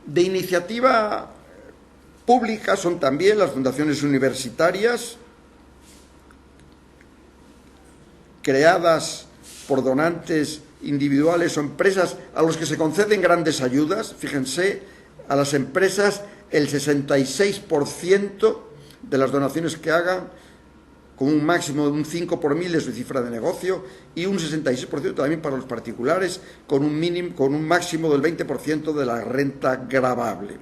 De iniciativa pública son también las fundaciones universitarias, creadas por donantes individuales o empresas a los que se conceden grandes ayudas. Fíjense, a las empresas el 66% de las donaciones que hagan, con un máximo de un 5 por 1000 de su cifra de negocio, y un 66% también para los particulares, con un máximo del 20% de la renta gravable.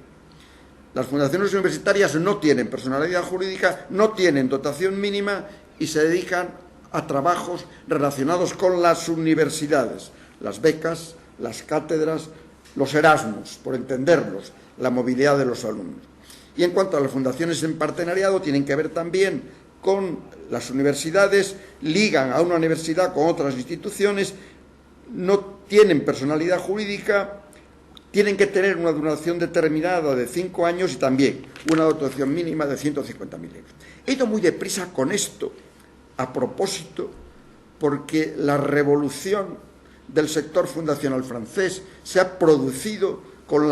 Las fundaciones universitarias no tienen personalidad jurídica, no tienen dotación mínima y se dedican a trabajos relacionados con las universidades, las becas, las cátedras, los Erasmus, por entenderlos, la movilidad de los alumnos. Y en cuanto a las fundaciones en partenariado, tienen que ver también con las universidades, ligan a una universidad con otras instituciones, no tienen personalidad jurídica, tienen que tener una duración determinada de 5 años y también una dotación mínima de 150.000 euros. He ido muy deprisa con esto, a propósito, porque la revolución del sector fundacional francés se ha producido con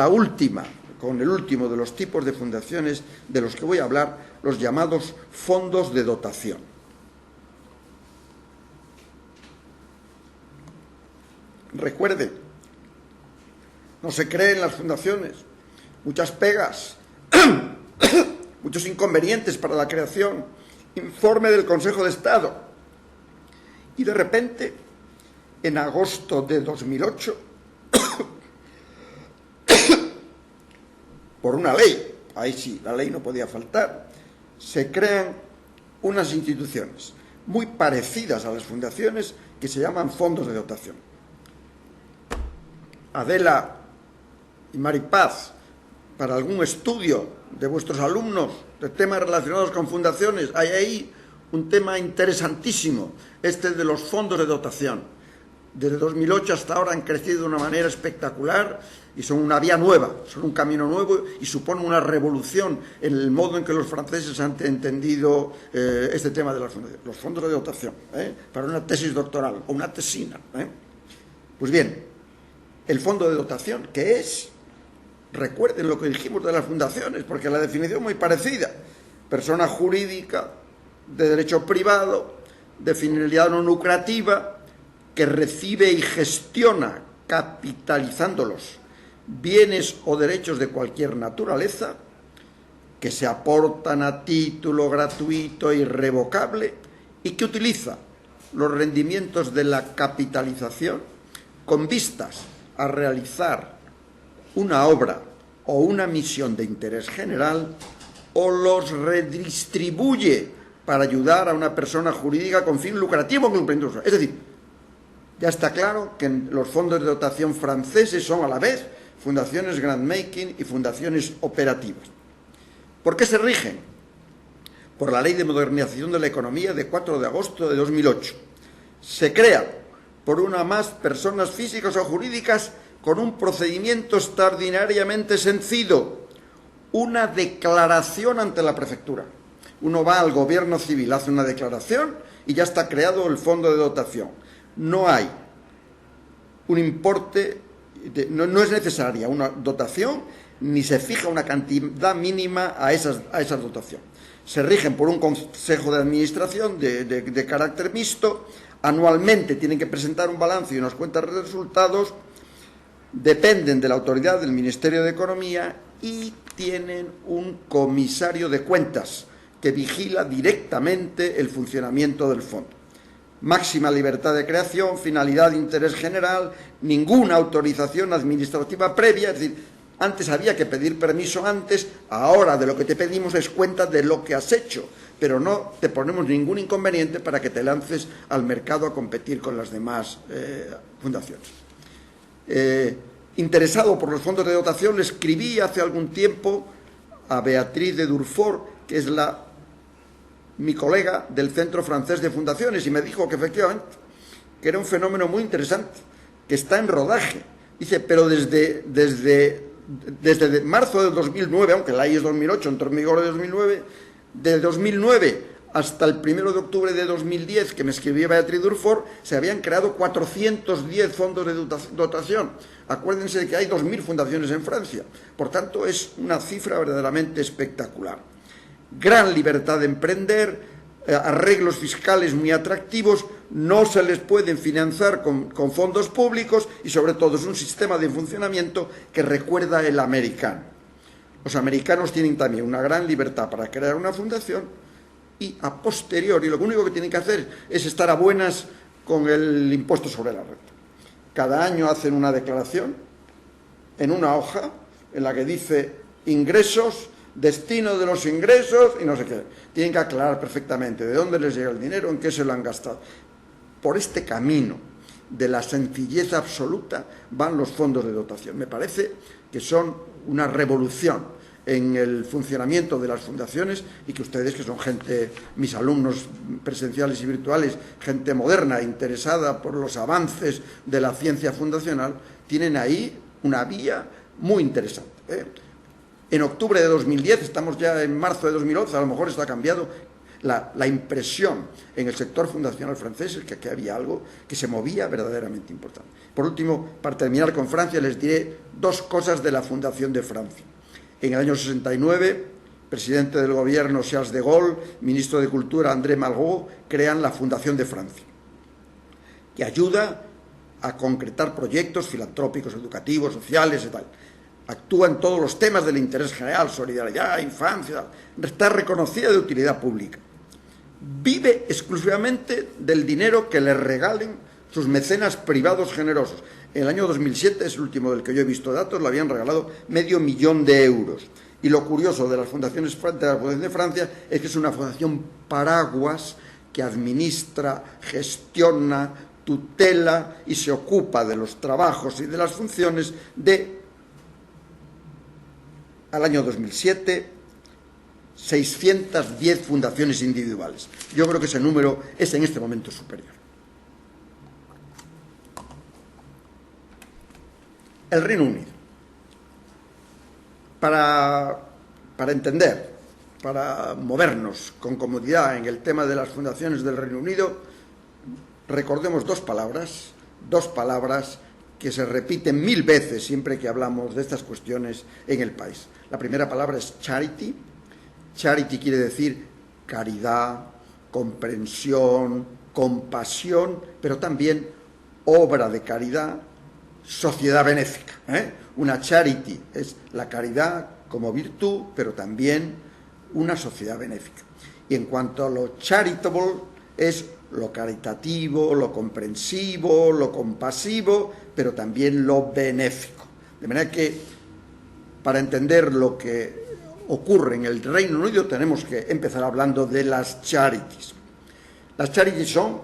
el último de los tipos de fundaciones de los que voy a hablar, los llamados fondos de dotación. Recuerde, no se creen las fundaciones, muchas pegas, muchos inconvenientes para la creación, informe del Consejo de Estado. Y de repente, en agosto de 2008, por una ley, ahí sí, la ley no podía faltar, se crean unas instituciones muy parecidas a las fundaciones que se llaman fondos de dotación. Adela y Maripaz, para algún estudio de vuestros alumnos de temas relacionados con fundaciones, hay ahí un tema interesantísimo, este de los fondos de dotación. Desde 2008 hasta ahora han crecido de una manera espectacular y son una vía nueva, son un camino nuevo y suponen una revolución en el modo en que los franceses han entendido este tema de las fundaciones, los fondos de dotación, para una tesis doctoral o una tesina. Pues bien, el fondo de dotación, ¿qué es? Recuerden lo que dijimos de las fundaciones, porque la definición es muy parecida. Persona jurídica, de derecho privado, de finalidad no lucrativa, que recibe y gestiona, capitalizándolos, bienes o derechos de cualquier naturaleza, que se aportan a título gratuito e irrevocable y que utiliza los rendimientos de la capitalización con vistas a realizar una obra o una misión de interés general, o los redistribuye para ayudar a una persona jurídica con fin lucrativo. Es decir, ya está claro que los fondos de dotación franceses son a la vez fundaciones grant-making y fundaciones operativas. ¿Por qué se rigen? Por la Ley de Modernización de la Economía de 4 de agosto de 2008. Se crean por una o más personas físicas o jurídicas con un procedimiento extraordinariamente sencillo, una declaración ante la prefectura. Uno va al gobierno civil, hace una declaración y ya está creado el fondo de dotación. No hay un importe, no es necesaria una dotación, ni se fija una cantidad mínima a esas dotaciones. Se rigen por un consejo de administración de carácter mixto, anualmente tienen que presentar un balance y unas cuentas de resultados, dependen de la autoridad del Ministerio de Economía y tienen un comisario de cuentas que vigila directamente el funcionamiento del fondo. Máxima libertad de creación, finalidad de interés general, ninguna autorización administrativa previa. Es decir, antes había que pedir permiso antes, ahora de lo que te pedimos es cuenta de lo que has hecho, pero no te ponemos ningún inconveniente para que te lances al mercado a competir con las demás fundaciones. Interesado por los fondos de dotación, le escribí hace algún tiempo a Beatriz de Durfort, que es mi colega del Centro Francés de Fundaciones, y me dijo que efectivamente que era un fenómeno muy interesante, que está en rodaje. Dice, pero desde marzo del 2009, aunque la ley es 2008, entró en vigor de 2009, del 2009 hasta el 1 de octubre de 2010, que me escribía Beatriz Durfort, se habían creado 410 fondos de dotación. Acuérdense de que hay 2.000 fundaciones en Francia. Por tanto, es una cifra verdaderamente espectacular. Gran libertad de emprender, arreglos fiscales muy atractivos, no se les pueden financiar con fondos públicos y, sobre todo, es un sistema de funcionamiento que recuerda el americano. Los americanos tienen también una gran libertad para crear una fundación y a posteriori lo único que tienen que hacer es estar a buenas con el impuesto sobre la renta. Cada año hacen una declaración en una hoja en la que dice ingresos, destino de los ingresos y no sé qué. Tienen que aclarar perfectamente de dónde les llega el dinero, en qué se lo han gastado. Por este camino de la sencillez absoluta van los fondos de dotación. Me parece que son una revolución en el funcionamiento de las fundaciones y que ustedes, que son gente, mis alumnos presenciales y virtuales, gente moderna, interesada por los avances de la ciencia fundacional, tienen ahí una vía muy interesante. En octubre de 2010, estamos ya en marzo de 2011, a lo mejor está cambiado. La impresión en el sector fundacional francés es que había algo que se movía verdaderamente importante. Por último, para terminar con Francia, les diré dos cosas de la Fundación de Francia. En el año 69, presidente del gobierno Charles de Gaulle, ministro de Cultura André Malraux, crean la Fundación de Francia, que ayuda a concretar proyectos filantrópicos, educativos, sociales y tal. Actúa en todos los temas del interés general, solidaridad, infancia, está reconocida de utilidad pública. Vive exclusivamente del dinero que le regalen sus mecenas privados generosos. En el año 2007, es el último del que yo he visto datos, le habían regalado $500.000 de euros. Y lo curioso de las fundaciones de la Fundación de Francia es que es una fundación paraguas que administra, gestiona, tutela y se ocupa de los trabajos y de las funciones de, al año 2007, 610 fundaciones individuales. Yo creo que ese número es en este momento superior. El Reino Unido. Para entender, para movernos con comodidad en el tema de las fundaciones del Reino Unido, recordemos dos palabras que se repiten 1000 veces siempre que hablamos de estas cuestiones en el país. La primera palabra es charity. Charity quiere decir caridad, comprensión, compasión, pero también obra de caridad, sociedad benéfica. Una charity es la caridad como virtud, pero también una sociedad benéfica. Y en cuanto a lo charitable, es lo caritativo, lo comprensivo, lo compasivo, pero también lo benéfico. De manera que, para entender lo que ocurre en el Reino Unido, tenemos que empezar hablando de las charities. Las charities son,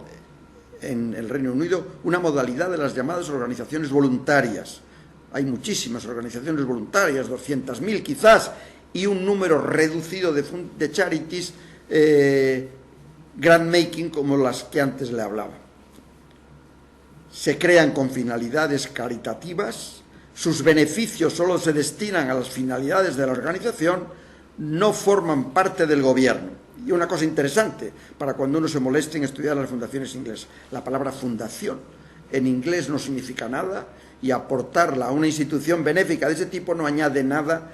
en el Reino Unido, una modalidad de las llamadas organizaciones voluntarias. Hay muchísimas organizaciones voluntarias, 200.000 quizás, y un número reducido de charities grant-making, como las que antes le hablaba. Se crean con finalidades caritativas, sus beneficios solo se destinan a las finalidades de la organización, no forman parte del gobierno. Y una cosa interesante, para cuando uno se moleste en estudiar las fundaciones inglesas, la palabra fundación en inglés no significa nada y aportarla a una institución benéfica de ese tipo no añade nada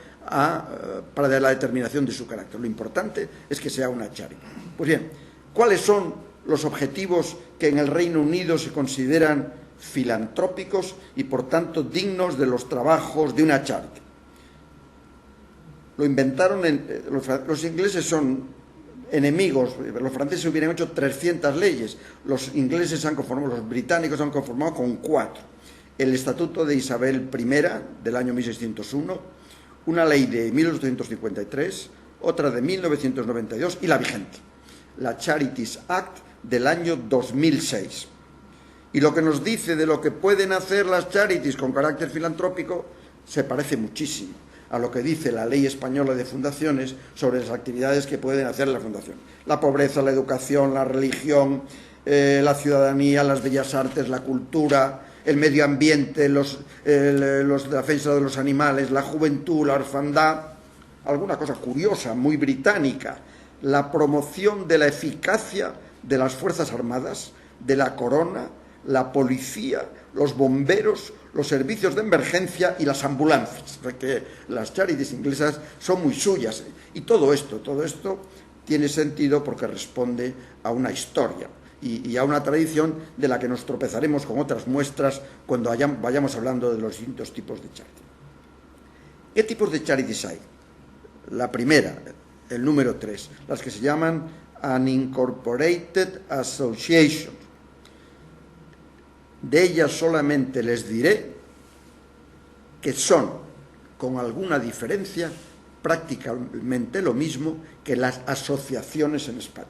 para la determinación de su carácter. Lo importante es que sea una charity. Pues bien, ¿cuáles son los objetivos que en el Reino Unido se consideran filantrópicos y por tanto dignos de los trabajos de una charity? Lo inventaron, los ingleses son enemigos, los franceses hubieran hecho 300 leyes, los ingleses los británicos han conformado con 4. El Estatuto de Isabel I del año 1601, una ley de 1853, otra de 1992 y la vigente, la Charities Act del año 2006. Y lo que nos dice de lo que pueden hacer las charities con carácter filantrópico se parece muchísimo a lo que dice la Ley Española de Fundaciones sobre las actividades que pueden hacer la fundación. La pobreza, la educación, la religión, la ciudadanía, las bellas artes, la cultura, el medio ambiente, la defensa de los animales, la juventud, la orfandad. Alguna cosa curiosa, muy británica. la promoción de la eficacia de las Fuerzas Armadas, de la Corona, la policía, los bomberos, los servicios de emergencia y las ambulancias, porque las charities inglesas son muy suyas. Y todo esto tiene sentido porque responde a una historia y a una tradición de la que nos tropezaremos con otras muestras cuando vayamos hablando de los distintos tipos de charities. ¿Qué tipos de charities hay? La primera, el número 3, las que se llaman Unincorporated Associations. De ellas solamente les diré que son, con alguna diferencia, prácticamente lo mismo que las asociaciones en España.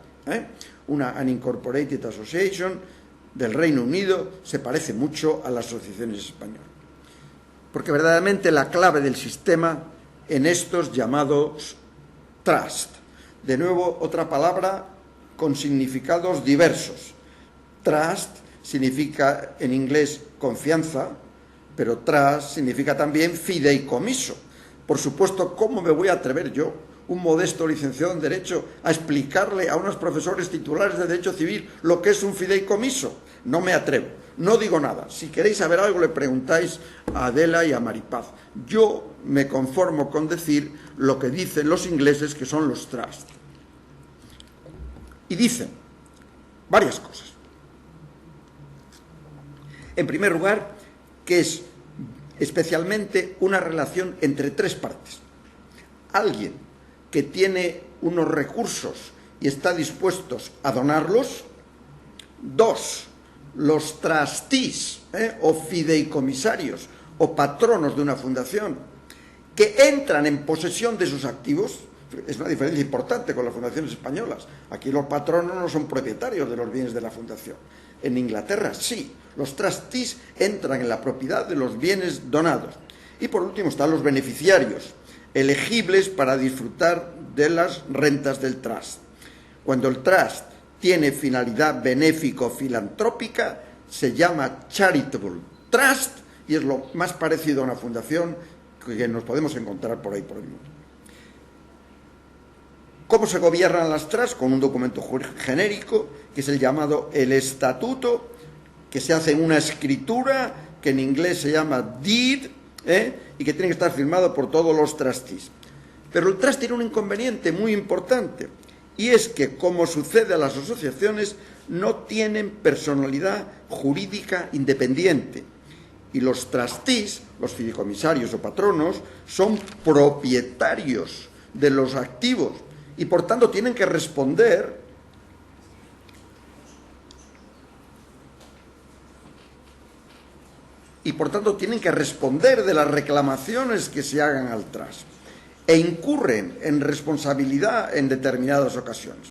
Una Unincorporated Association del Reino Unido se parece mucho a las asociaciones españolas, porque verdaderamente la clave del sistema en estos llamados trust, de nuevo otra palabra con significados diversos. Trust significa en inglés confianza, pero trust significa también fideicomiso. Por supuesto, ¿cómo me voy a atrever yo, un modesto licenciado en Derecho, a explicarle a unos profesores titulares de Derecho Civil lo que es un fideicomiso? No me atrevo, no digo nada. Si queréis saber algo, le preguntáis a Adela y a Maripaz. Yo me conformo con decir lo que dicen los ingleses, que son los trusts. Y dicen varias cosas. En primer lugar, que es especialmente una relación entre tres partes. Alguien que tiene unos recursos y está dispuesto a donarlos. 2, los trustees, o fideicomisarios o patronos de una fundación, que entran en posesión de sus activos. Es una diferencia importante con las fundaciones españolas. Aquí los patronos no son propietarios de los bienes de la fundación. En Inglaterra sí, los trustees entran en la propiedad de los bienes donados. Y por último están los beneficiarios, elegibles para disfrutar de las rentas del trust. Cuando el trust tiene finalidad benéfico-filantrópica, se llama charitable trust y es lo más parecido a una fundación que nos podemos encontrar por ahí por el mundo. ¿Cómo se gobiernan las trusts? Con un documento genérico, que es el llamado el estatuto, que se hace en una escritura, que en inglés se llama deed, y que tiene que estar firmado por todos los trustees. Pero el trust tiene un inconveniente muy importante, y es que, como sucede a las asociaciones, no tienen personalidad jurídica independiente. Y los trustees, los fideicomisarios o patronos, son propietarios de los activos y por tanto tienen que responder de las reclamaciones que se hagan al trust e incurren en responsabilidad en determinadas ocasiones.